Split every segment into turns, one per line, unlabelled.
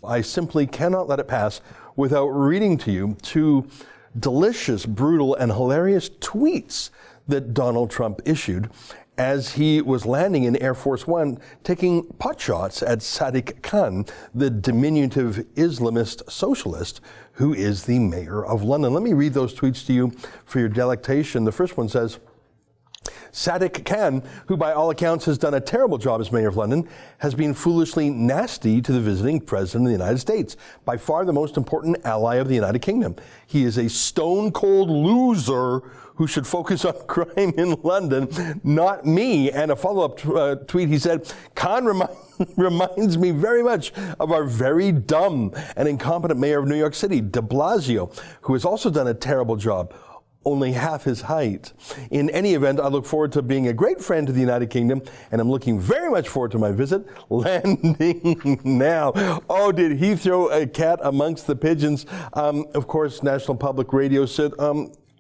I simply cannot let it pass without reading to you two delicious, brutal, and hilarious tweets that Donald Trump issued as he was landing in Air Force One, taking potshots at Sadiq Khan, the diminutive Islamist socialist who is the mayor of London. Let me read those tweets to you for your delectation. The first one says, Sadiq Khan, who by all accounts has done a terrible job as mayor of London, has been foolishly nasty to the visiting president of the United States, by far the most important ally of the United Kingdom. He is a stone-cold loser who should focus on crime in London, not me. And a follow-up tweet, he said, Khan reminds me very much of our very dumb and incompetent mayor of New York City, de Blasio, who has also done a terrible job, only half his height. In any event, I look forward to being a great friend to the United Kingdom, and I'm looking very much forward to my visit, landing now. Oh, did he throw a cat amongst the pigeons? Of course, National Public Radio said,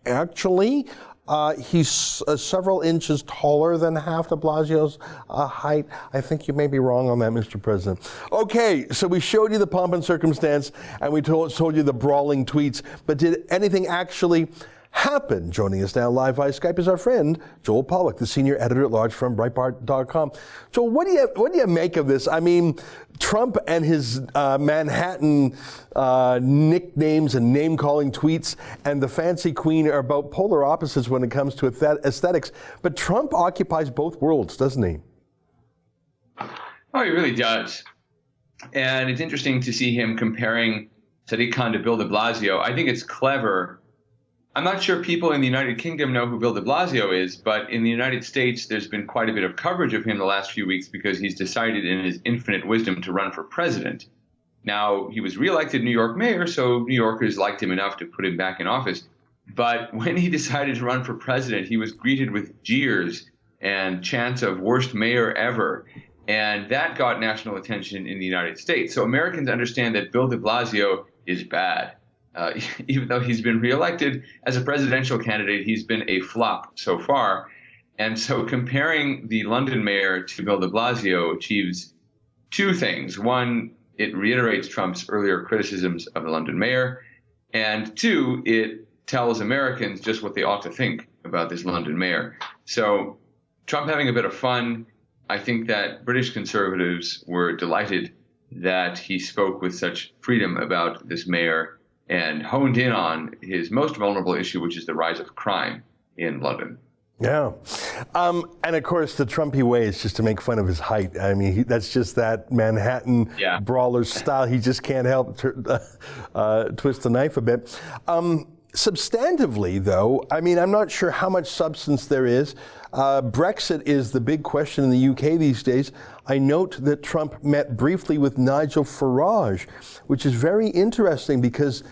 actually, he's several inches taller than half de Blasio's height. I think you may be wrong on that, Mr. President. Okay, so we showed you the pomp and circumstance, and we told you the brawling tweets, but did anything actually happen? Joining us now live via Skype is our friend Joel Pollak, the senior editor-at-large from Breitbart.com. Joel, what do you make of this? I mean, Trump and his Manhattan nicknames and name-calling tweets, and the fancy queen are about polar opposites when it comes to aesthetics. But Trump occupies both worlds, doesn't he?
Oh, he really does. And it's interesting to see him comparing Sadiq Khan to Bill de Blasio. I think it's clever. I'm not sure people in the United Kingdom know who Bill de Blasio is, but in the United States, there's been quite a bit of coverage of him the last few weeks because he's decided in his infinite wisdom to run for president. Now, he was reelected New York mayor, so New Yorkers liked him enough to put him back in office. But when he decided to run for president, he was greeted with jeers and chants of worst mayor ever. And that got national attention in the United States. So Americans understand that Bill de Blasio is bad. Even though he's been reelected as a presidential candidate, he's been a flop so far. And so comparing the London mayor to Bill de Blasio achieves two things. One, it reiterates Trump's earlier criticisms of the London mayor. And two, it tells Americans just what they ought to think about this London mayor. So Trump having a bit of fun. I think that British conservatives were delighted that he spoke with such freedom about this mayor and honed in on his most vulnerable issue, which is the rise of crime in London.
Yeah. And of course, the Trumpy way is just to make fun of his height. I mean, that's just that Manhattan brawler style. He just can't help twist the knife a bit. Substantively, though, I mean, I'm not sure how much substance there is. Brexit is the big question in the UK these days. I note that Trump met briefly with Nigel Farage, which is very interesting because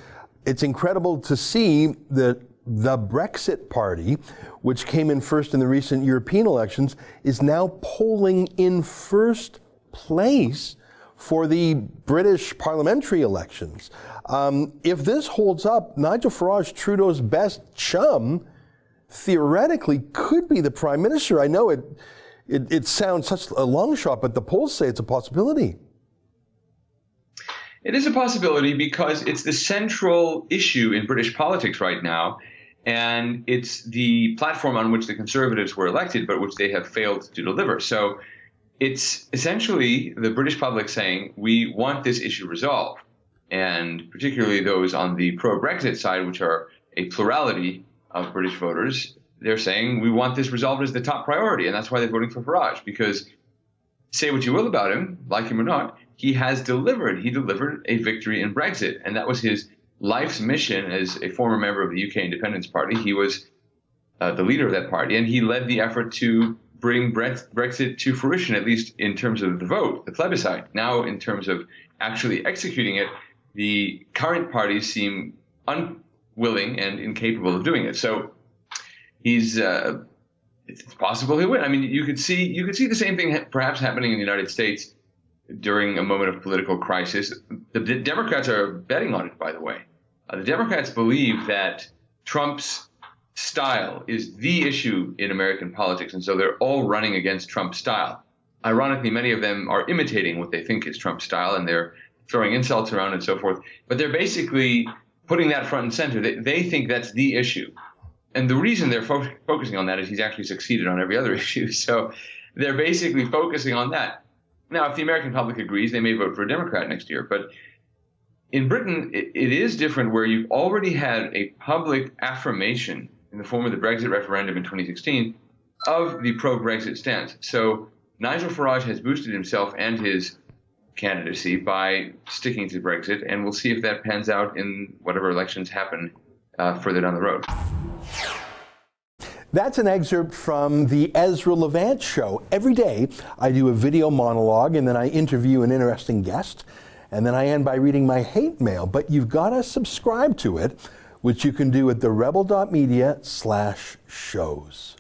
it's incredible to see that the Brexit Party, which came in first in the recent European elections, is now polling in first place for the British parliamentary elections. If this holds up, Nigel Farage, Trudeau's best chum, theoretically could be the prime minister. I know it sounds such a long shot, but the polls say it's a possibility.
It is a possibility because it's the central issue in British politics right now, and it's the platform on which the Conservatives were elected, but which they have failed to deliver. So it's essentially the British public saying, we want this issue resolved, and particularly those on the pro-Brexit side, which are a plurality of British voters, they're saying we want this resolved as the top priority, and that's why they're voting for Farage, because say what you will about him, like him or not, he has delivered. He delivered a victory in Brexit, and that was his life's mission as a former member of the UK Independence Party. He was the leader of that party, and he led the effort to bring Brexit to fruition, at least in terms of the vote, the plebiscite. Now, in terms of actually executing it, the current parties seem unwilling and incapable of doing it. So it's possible he'll win. I mean, you could see the same thing perhaps happening in the United States during a moment of political crisis. The Democrats are betting on it, by the way. The Democrats believe that Trump's style is the issue in American politics, and so they're all running against Trump's style. Ironically, many of them are imitating what they think is Trump's style, and they're throwing insults around and so forth. But they're basically putting that front and center. They think that's the issue. And the reason they're focusing on that is he's actually succeeded on every other issue. So they're basically focusing on that. Now, if the American public agrees, they may vote for a Democrat next year. But in Britain, it is different, where you've already had a public affirmation in the form of the Brexit referendum in 2016 of the pro-Brexit stance. So Nigel Farage has boosted himself and his candidacy by sticking to Brexit, and we'll see if that pans out in whatever elections happen further down the road.
That's an excerpt from the Ezra Levant show. Every day I do a video monologue and then I interview an interesting guest, and then I end by reading my hate mail. But you've got to subscribe to it, which you can do at therebel.media/shows.